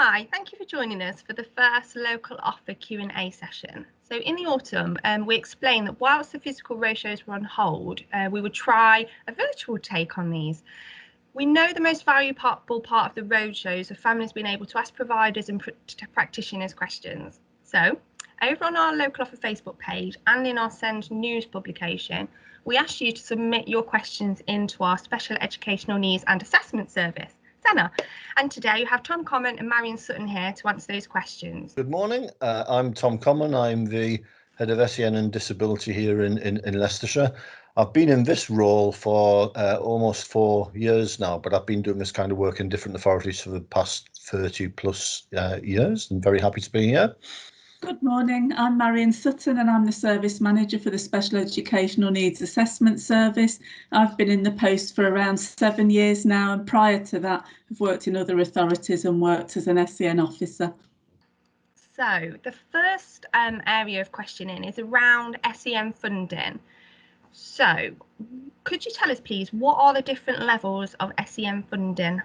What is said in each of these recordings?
Hi, thank you for joining us for the first local offer Q&A session. So in the autumn, we explained that whilst the physical roadshows were on hold, we would try a virtual take on these. We know the most valuable part of the roadshows are families being able to ask providers and practitioners questions. So over on our local offer Facebook page and in our Send news publication, we asked you to submit your questions into our Special Educational Needs and Assessment Service, SENA. And today you have Tom Common and Marion Sutton here to answer those questions. Good morning. I'm Tom Common. I'm the head of SEN and disability here in Leicestershire. I've been in this role for almost 4 years now, but I've been doing this kind of work in different authorities for the past 30 plus years. I'm very happy to be here. Good morning, I'm Marion Sutton and I'm the Service Manager for the Special Educational Needs Assessment Service. I've been in the post for around 7 years now, and prior to that I've worked in other authorities and worked as an SEN officer. So the first area of questioning is around SEM funding. So could you tell us please, what are the different levels of SEM funding?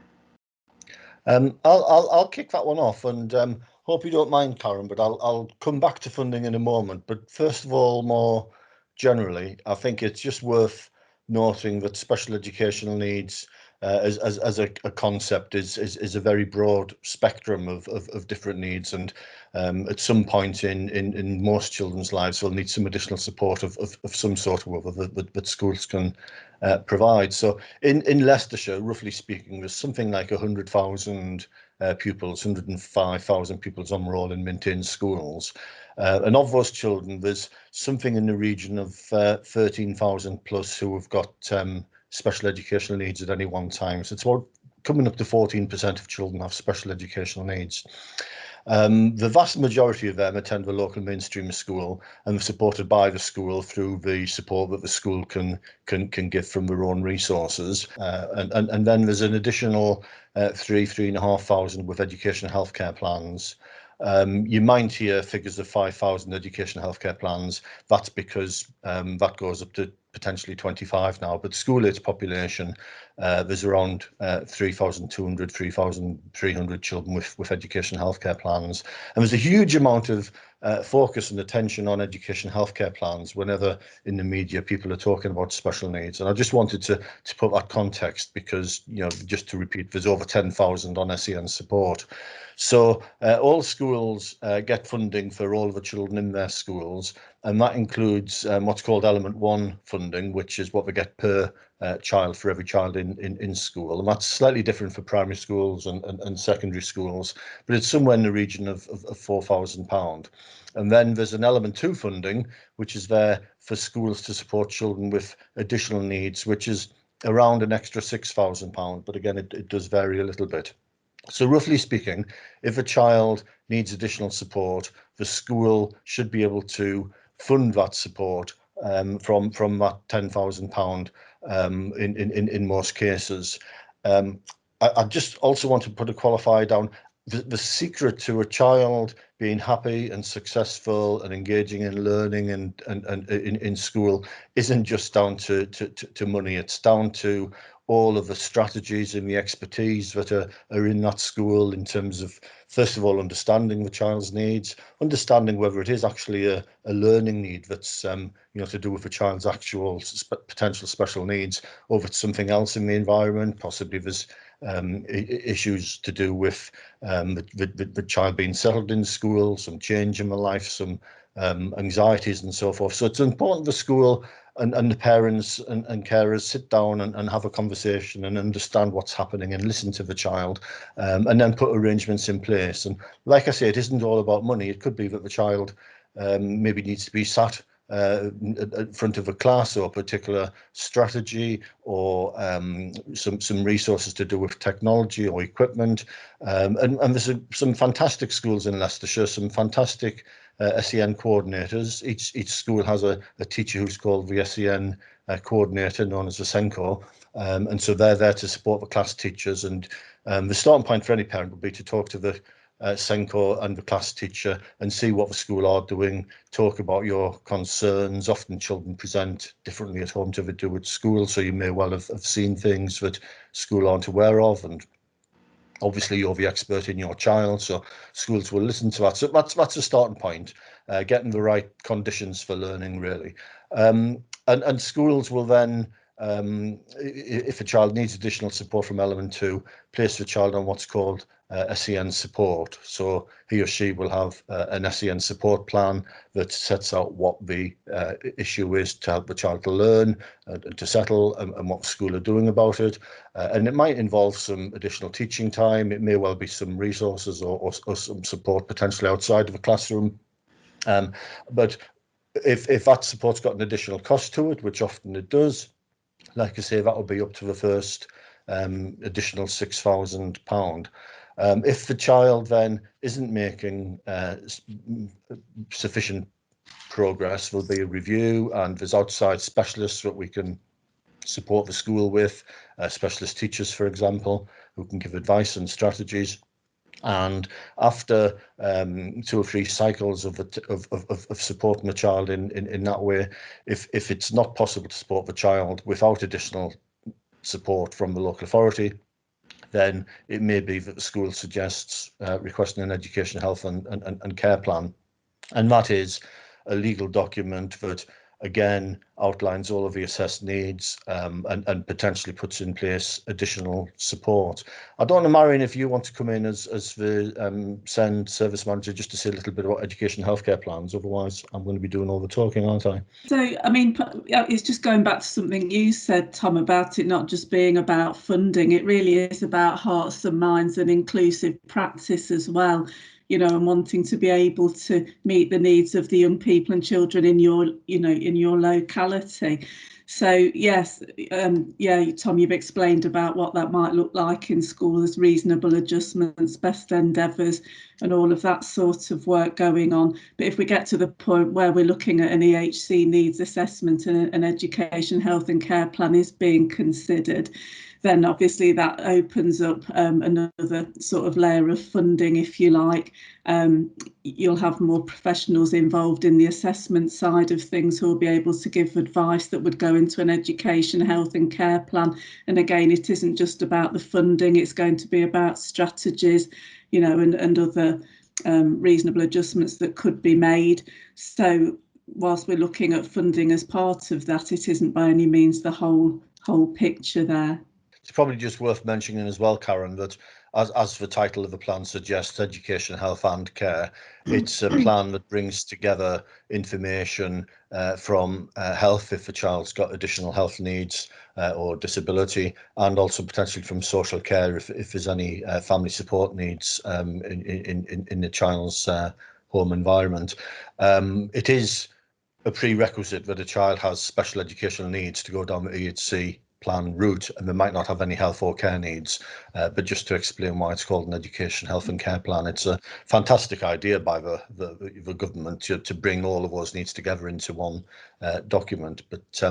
I'll kick that one off, and hope you don't mind, Karen, but I'll come back to funding in a moment. But first of all, more generally, I think it's just worth noting that special educational needs as a concept is a very broad spectrum of different needs, and at some point in most children's lives they'll need some additional support of some sort or other that schools can provide. So in Leicestershire, roughly speaking, there's something like 100,000 pupils, 105,000 pupils on roll in maintained schools. And of those children, there's something in the region of 13,000 plus who have got special educational needs at any one time. So it's about coming up to 14% of children have special educational needs. The vast majority of them attend the local mainstream school and are supported by the school through the support that the school can give from their own resources. And then there's an additional 3,500 with education healthcare plans. You might hear figures of 5,000 education healthcare plans. That's because that goes up to potentially 25 now, but school-age population, there's around 3,200, 3,300 children with education healthcare plans. And there's a huge amount of focus and attention on education healthcare plans whenever in the media people are talking about special needs. And I just wanted to put that context because, you know, just to repeat, there's over 10,000 on SEN support. So all schools get funding for all of the children in their schools, and that includes what's called Element 1 funding, which is what they get per child for every child in school. And that's slightly different for primary schools and secondary schools, but it's somewhere in the region of £4,000. And then there's an Element 2 funding, which is there for schools to support children with additional needs, which is around an extra £6,000. But again, it does vary a little bit. So roughly speaking, if a child needs additional support, the school should be able to fund that support from that £10,000 in most cases. I just also want to put a qualifier down. The secret to a child being happy and successful and engaging in learning and in school isn't just down to money. It's down to all of the strategies and the expertise that are in that school in terms of, first of all, understanding the child's needs, understanding whether it is actually a learning need that's to do with the child's actual potential special needs, or if it's something else in the environment. Possibly there's issues to do with the child being settled in school, some change in the life, some anxieties and so forth. So it's important the school and the parents and carers sit down and have a conversation and understand what's happening and listen to the child, and then put arrangements in place. And like I say, it isn't all about money. It could be that the child maybe needs to be sat in front of a class or a particular strategy, or some resources to do with technology or equipment. And there's some fantastic schools in Leicestershire, some fantastic SEN coordinators. Each school has a teacher who's called the SEN coordinator, known as the SENCO, and so they're there to support the class teachers. And the starting point for any parent would be to talk to the SENCO and the class teacher and see what the school are doing, talk about your concerns. Often children present differently at home to they do at school, so you may well have seen things that school aren't aware of. And Obviously, you're the expert in your child, so schools will listen to that. So that's a starting point, getting the right conditions for learning, really. And schools will then, if a child needs additional support from element 2, place the child on what's called SEN support. So he or she will have an SEN support plan that sets out what the issue is to help the child to learn, to settle, and what the school are doing about it. And it might involve some additional teaching time. It may well be some resources or some support potentially outside of the classroom. But if that support's got an additional cost to it, which often it does, like I say, that will be up to the first additional £6,000. If the child then isn't making sufficient progress, there'll be a review, and there's outside specialists that we can support the school with, specialist teachers, for example, who can give advice and strategies. And after 2 or 3 cycles of supporting the child in that way, if it's not possible to support the child without additional support from the local authority, then it may be that the school suggests requesting an education, health and care plan. And that is a legal document that, again, outlines all of the assessed needs and potentially puts in place additional support. I don't know, Marion, if you want to come in as the SEND service manager, just to say a little bit about education and healthcare plans. Otherwise, I'm going to be doing all the talking, aren't I? So, I mean, it's just going back to something you said, Tom, about it not just being about funding. It really is about hearts and minds and inclusive practice as well, you know, and wanting to be able to meet the needs of the young people and children in your, you know, in your locality. So yes, yeah, Tom, you've explained about what that might look like in school as reasonable adjustments, best endeavours, and all of that sort of work going on. But if we get to the point where we're looking at an EHC needs assessment and an education, health and care plan is being considered, then obviously that opens up another sort of layer of funding, if you like. You'll have more professionals involved in the assessment side of things who will be able to give advice that would go into an education, health and care plan. And again, it isn't just about the funding, it's going to be about strategies, you know, and other reasonable adjustments that could be made. So whilst we're looking at funding as part of that, it isn't by any means the whole picture there. It's probably just worth mentioning as well, Karen, that as the title of the plan suggests, education, health and care, it's a plan that brings together information from health if a child's got additional health needs or disability, and also potentially from social care if there's any family support needs in the child's home environment. It is a prerequisite that a child has special educational needs to go down the EHC plan route, and they might not have any health or care needs. But just to explain why it's called an education, health and care plan, it's a fantastic idea by the government to bring all of those needs together into one document. But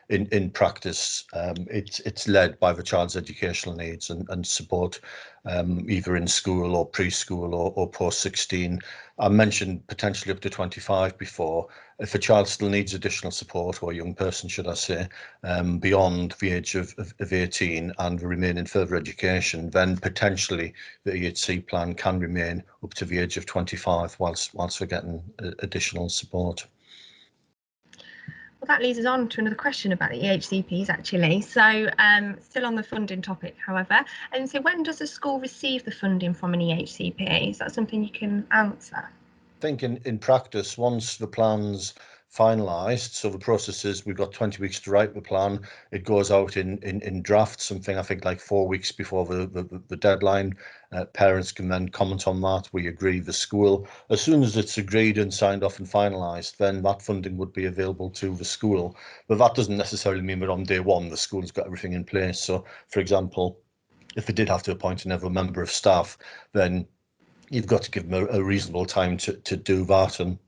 in practice, it's led by the child's educational needs and support, either in school or preschool or post 16. I mentioned potentially up to 25 before. If a child still needs additional support, or a young person, should I say, beyond the age of 18 and remain in further education, then potentially the EHC plan can remain up to the age of 25 whilst we're getting additional support. Well, that leads us on to another question about the EHCPs, actually. So still on the funding topic, however. And so when does a school receive the funding from an EHCP? Is that something you can answer? I think in practice, once the plan's finalised, so the process is we've got 20 weeks to write the plan. It goes out in draft, something I think like 4 weeks before the deadline. Parents can then comment on that. We agree the school. As soon as it's agreed and signed off and finalised, then that funding would be available to the school. But that doesn't necessarily mean that on day one the school's got everything in place. So, for example, if they did have to appoint another member of staff, then you've got to give them a reasonable time to do that, and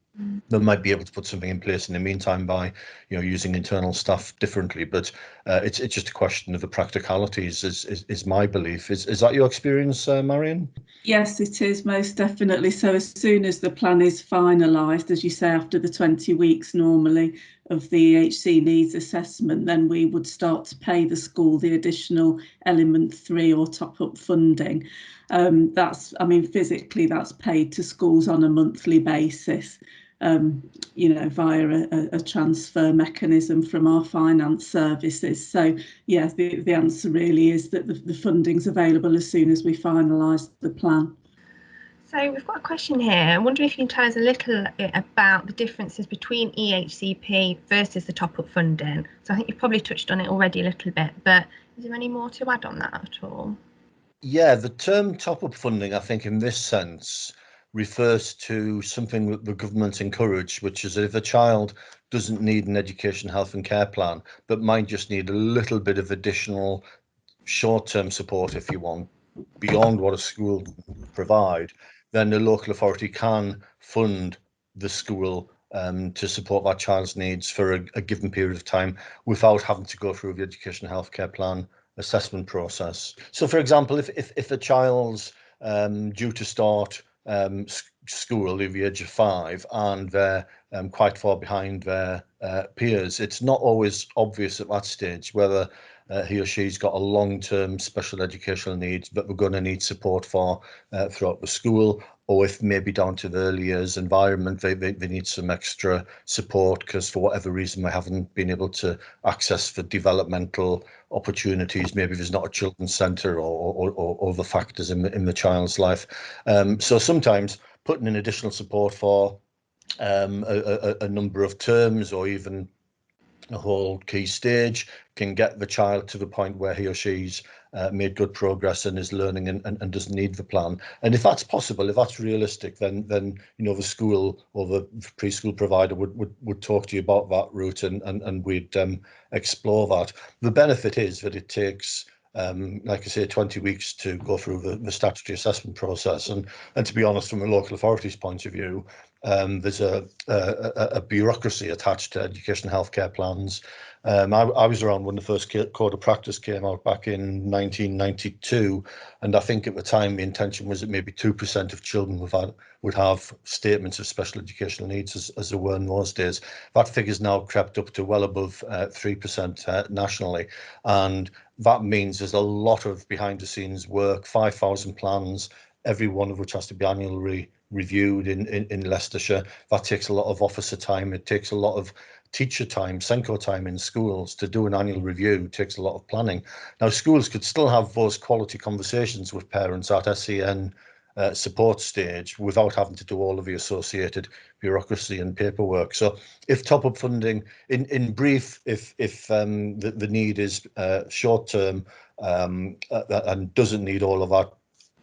they might be able to put something in place in the meantime by, you know, using internal staff differently. But it's just a question of the practicalities, is my belief. Is that your experience, Marion? Yes, it is, most definitely. So as soon as the plan is finalised, as you say, after the 20 weeks normally, of the EHC needs assessment, then we would start to pay the school the additional element 3 or top-up funding. That's, I mean, physically that's paid to schools on a monthly basis, you know, via a transfer mechanism from our finance services. So yeah, the answer really is that the funding's available as soon as we finalise the plan. So we've got a question here. I wonder if you can tell us a little bit about the differences between EHCP versus the top-up funding. So I think you've probably touched on it already a little bit, but is there any more to add on that at all? Yeah, the term top-up funding, I think in this sense, refers to something that the government encourage, which is that if a child doesn't need an education, health and care plan, but might just need a little bit of additional short-term support, if you want, beyond what a school provide, then the local authority can fund the school to support that child's needs for a given period of time without having to go through the education healthcare plan assessment process. So, for example, if a child's due to start school at the age of 5 and they're quite far behind their peers, it's not always obvious at that stage whether he or she's got a long-term special educational needs, but we're going to need support for throughout the school, or if maybe down to the early years environment, they need some extra support because for whatever reason they haven't been able to access for developmental opportunities. Maybe there's not a children's centre or other factors in the child's life. So sometimes putting in additional support for a number of terms or even a whole key stage can get the child to the point where he or she's made good progress and is learning and doesn't need the plan. And if that's possible, if that's realistic, then you know the school or the preschool provider would talk to you about that route and we'd explore that. The benefit is that it takes like I say, 20 weeks to go through the statutory assessment process. And to be honest, from a local authority's point of view, there's a bureaucracy attached to education healthcare plans. I was around when the first code of practice came out back in 1992, and I think at the time the intention was that maybe 2% of children would have statements of special educational needs as there were in those days. That figure's now crept up to well above 3% nationally, and that means there's a lot of behind the scenes work, 5,000 plans, every one of which has to be annually reviewed in Leicestershire. That takes a lot of officer time. It takes a lot of teacher time, SENCO time in schools to do an annual review. It takes a lot of planning. Now, schools could still have those quality conversations with parents at SEN support stage without having to do all of the associated bureaucracy and paperwork. So if top-up funding, in brief, if the need is short term and doesn't need all of that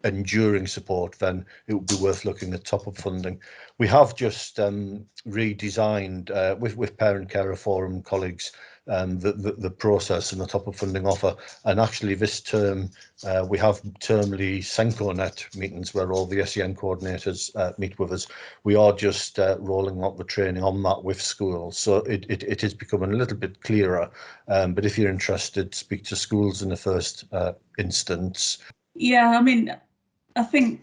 enduring support, then it would be worth looking at top-up funding. We have just redesigned with Parent Carer Forum colleagues the process and the top-up funding offer, and actually this term we have termly SENCOnet meetings where all the SEN coordinators meet with us. We are just rolling out the training on that with schools, so it is becoming a little bit clearer, but if you're interested, speak to schools in the first instance. Yeah, I mean, I think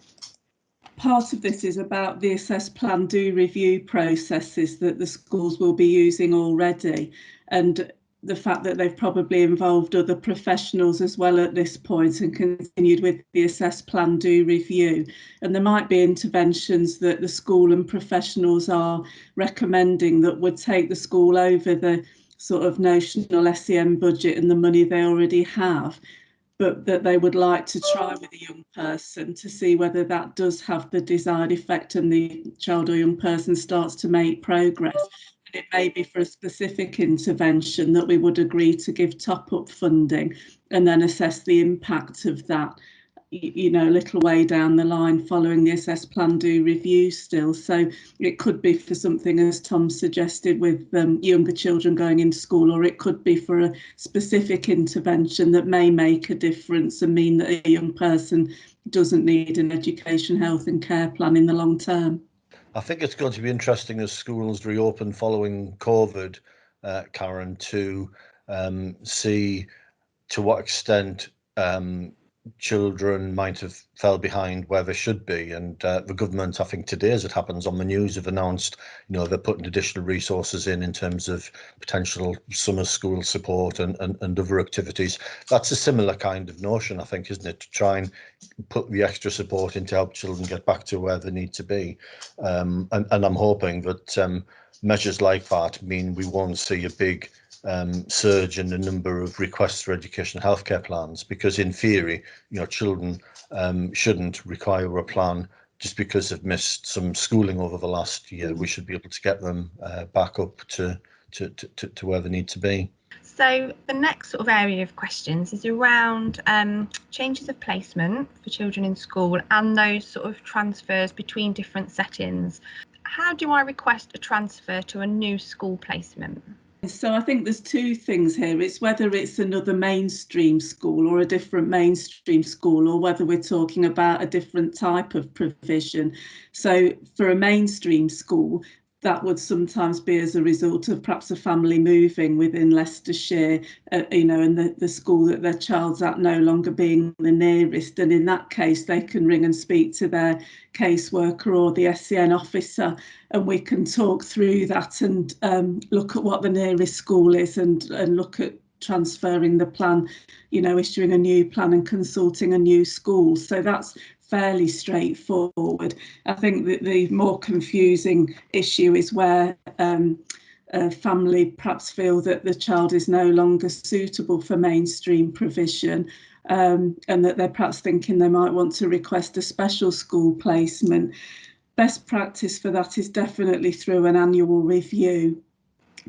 part of this is about the assess plan do review processes that the schools will be using already, and the fact that they've probably involved other professionals as well at this point and continued with the assess plan do review. And there might be interventions that the school and professionals are recommending that would take the school over the sort of notional SEM budget and the money they already have, but that they would like to try with a young person to see whether that does have the desired effect and the child or young person starts to make progress. And it may be for a specific intervention that we would agree to give top-up funding and then assess the impact of that, you know, a little way down the line following the assess plan do review still. So it could be for something, as Tom suggested, with younger children going into school, or it could be for a specific intervention that may make a difference and mean that a young person doesn't need an education, health and care plan in the long term. I think it's going to be interesting as schools reopen following COVID, Karen, to see to what extent children might have fell behind where they should be, and the government, I think today as it happens on the news, have announced, they're putting additional resources in terms of potential summer school support and other activities. That's a similar kind of notion, I think, isn't it, to try and put the extra support in to help children get back to where they need to be. And I'm hoping that measures like that mean we won't see a big surge in the number of requests for education healthcare plans, because in theory, children shouldn't require a plan just because they've missed some schooling over the last year. We should be able to get them back up to where they need to be. So the next sort of area of questions is around changes of placement for children in school and those sort of transfers between different settings. How do I request a transfer to a new school placement? So I think there's two things here. It's whether it's another mainstream school or a different mainstream school, or whether we're talking about a different type of provision. So for a mainstream school, that would sometimes be as a result of perhaps a family moving within Leicestershire, and the school that their child's at no longer being the nearest. And in that case, they can ring and speak to their caseworker or the SEN officer, and we can talk through that and look at what the nearest school is and look at transferring the plan, issuing a new plan and consulting a new school. So that's fairly straightforward. I think that the more confusing issue is where a family perhaps feel that the child is no longer suitable for mainstream provision, and that they're perhaps thinking they might want to request a special school placement. Best practice for that is definitely through an annual review,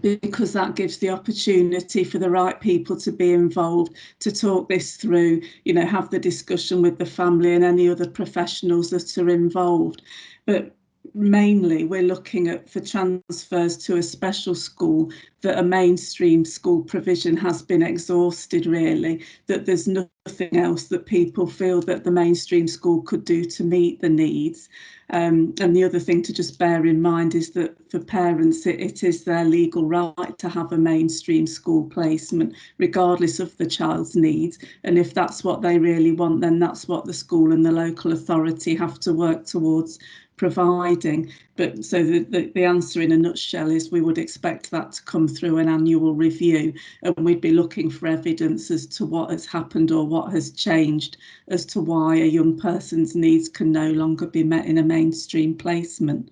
because that gives the opportunity for the right people to be involved, to talk this through, have the discussion with the family and any other professionals that are involved. But mainly we're looking at for transfers to a special school that a mainstream school provision has been exhausted, really, that there's nothing else that people feel that the mainstream school could do to meet the needs. And the other thing to just bear in mind is that for parents, it is their legal right to have a mainstream school placement, regardless of the child's needs. And if that's what they really want, then that's what the school and the local authority have to work towards providing. But so the answer in a nutshell is we would expect that to come through an annual review, and we'd be looking for evidence as to what has happened or what has changed as to why a young person's needs can no longer be met in a mainstream placement.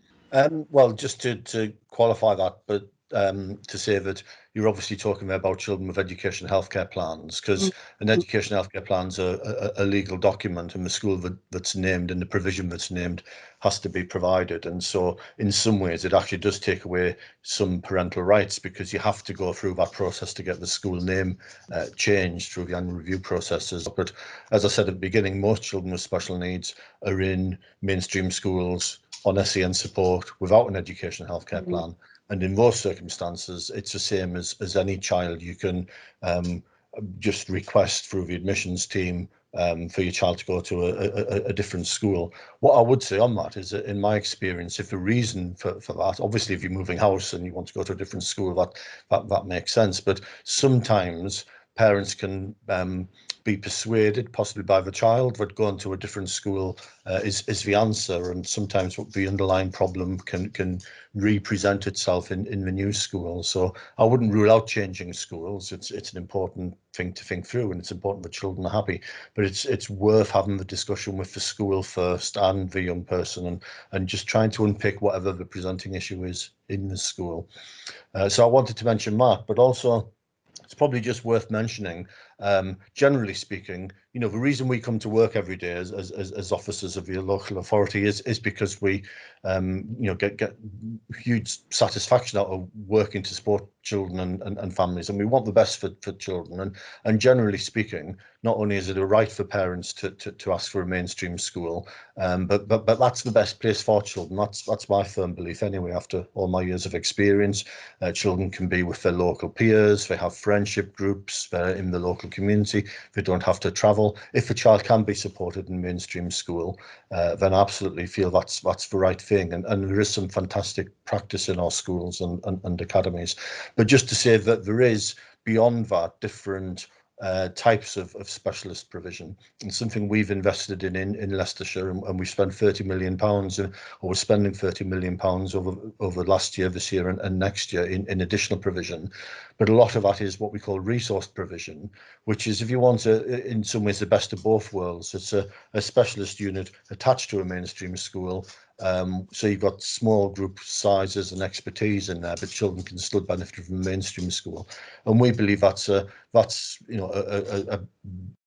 Well, just to qualify that, but to say that you're obviously talking about children with education healthcare plans, because an education healthcare plan's a legal document, and the school that's named and the provision that's named has to be provided. And so in some ways it actually does take away some parental rights, because you have to go through that process to get the school name changed through the annual review processes. But as I said at the beginning, most children with special needs are in mainstream schools on SEN support without an education healthcare plan. And in most circumstances, it's the same as any child. You can just request through the admissions team for your child to go to a different school. What I would say on that is that in my experience, if the reason for that, obviously if you're moving house and you want to go to a different school, that makes sense. But sometimes parents can be persuaded, possibly by the child, that going to a different school is the answer, and sometimes the underlying problem can represent itself in the new school. So I wouldn't rule out changing schools. It's an important thing to think through, and it's important that children are happy. But it's worth having the discussion with the school first and the young person, and just trying to unpick whatever the presenting issue is in the school. So I wanted to mention that, but also it's probably just worth mentioning, generally speaking, the reason we come to work every day as officers of the local authority is because we, get huge satisfaction out of working to support children and families, and we want the best for children. And generally speaking, not only is it a right for parents to ask for a mainstream school, but that's the best place for children. That's my firm belief anyway. After all my years of experience, children can be with their local peers. They have friendship groups. They're in the local community. They don't have to travel. If a child can be supported in mainstream school, then I absolutely feel that's the right thing. And there is some fantastic practice in our schools and academies. But just to say that there is, beyond that, different types of specialist provision, and something we've invested in Leicestershire, and we spent £30 million, or we're spending £30 million over last year, this year, and next year in additional provision. But a lot of that is what we call resource provision, which is, if you want in some ways, the best of both worlds. It's a specialist unit attached to a mainstream school. So you've got small group sizes and expertise in there, but children can still benefit from a mainstream school. And we believe that's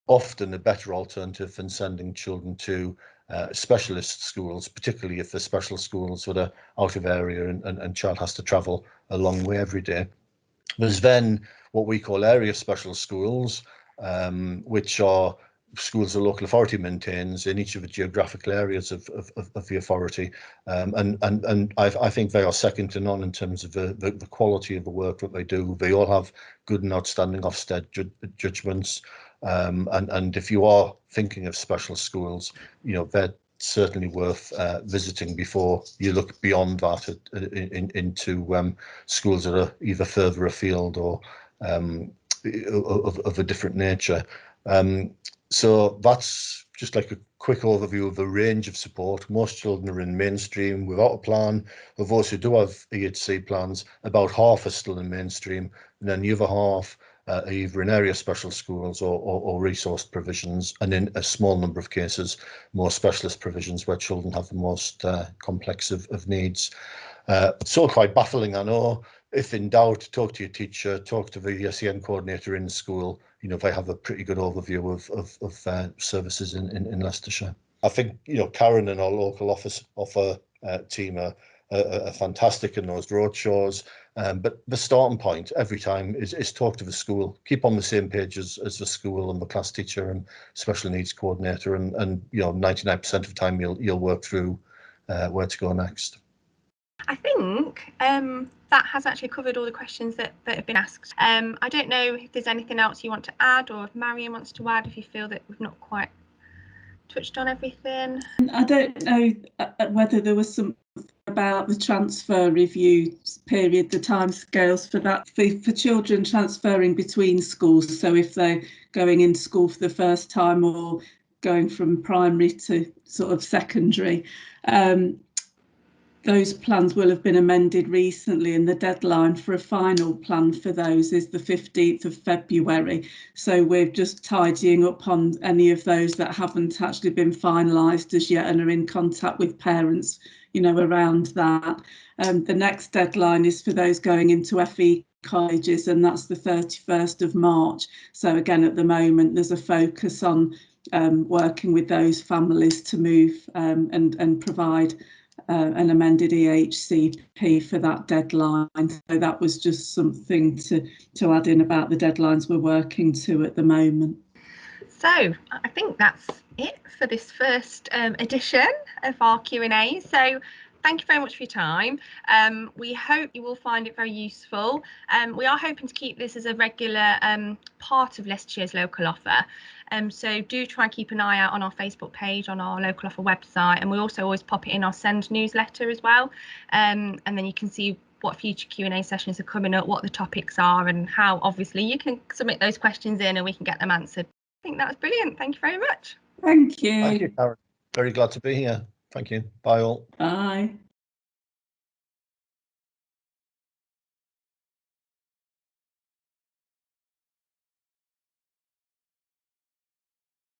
often a better alternative than sending children to specialist schools, particularly if they're special schools that are out of area and child has to travel a long way every day. There's then what we call area special schools, which are schools the local authority maintains in each of the geographical areas of the authority, and I think they are second to none in terms of the quality of the work that they do. They all have good and outstanding Ofsted judgments, and if you are thinking of special schools, they're certainly worth visiting before you look beyond that into schools that are either further afield or of a different nature. So that's just like a quick overview of the range of support. Most children are in mainstream without a plan. Of those who do have EHC plans, about half are still in mainstream, and then the other half are either in area special schools or resource provisions, and in a small number of cases, more specialist provisions where children have the most complex of needs. It's all quite baffling, I know. If in doubt, talk to your teacher, talk to the SEM coordinator in the school. They have a pretty good overview of services in Leicestershire. I think, Karen and our local office team are fantastic in those roadshows. But the starting point every time is talk to the school. Keep on the same page as the school and the class teacher and special needs coordinator, and 99% of the time you'll work through where to go next. I think that has actually covered all the questions that have been asked. I don't know if there's anything else you want to add, or if Marion wants to add, if you feel that we've not quite touched on everything. I don't know whether there was something about the transfer review period, the timescales for that, for children transferring between schools. So if they're going into school for the first time or going from primary to sort of secondary, those plans will have been amended recently, and the deadline for a final plan for those is the 15th of February. So we're just tidying up on any of those that haven't actually been finalised as yet and are in contact with parents, around that. The next deadline is for those going into FE colleges, and that's the 31st of March. So again, at the moment, there's a focus on working with those families to move and provide an amended EHCP for that deadline. So that was just something to add in about the deadlines we're working to at the moment. So I think that's it for this first edition of our Q&A. So thank you very much for your time. We hope you will find it very useful. We are hoping to keep this as a regular part of Leicestershire's local offer. So do try and keep an eye out on our Facebook page, on our local offer website, and we also always pop it in our Send newsletter as well. And then you can see what future Q&A sessions are coming up, what the topics are, and how obviously you can submit those questions in and we can get them answered. I think that was brilliant. Thank you very much. Thank you. Thank you, Karen. Very glad to be here. Thank you. Bye all. Bye.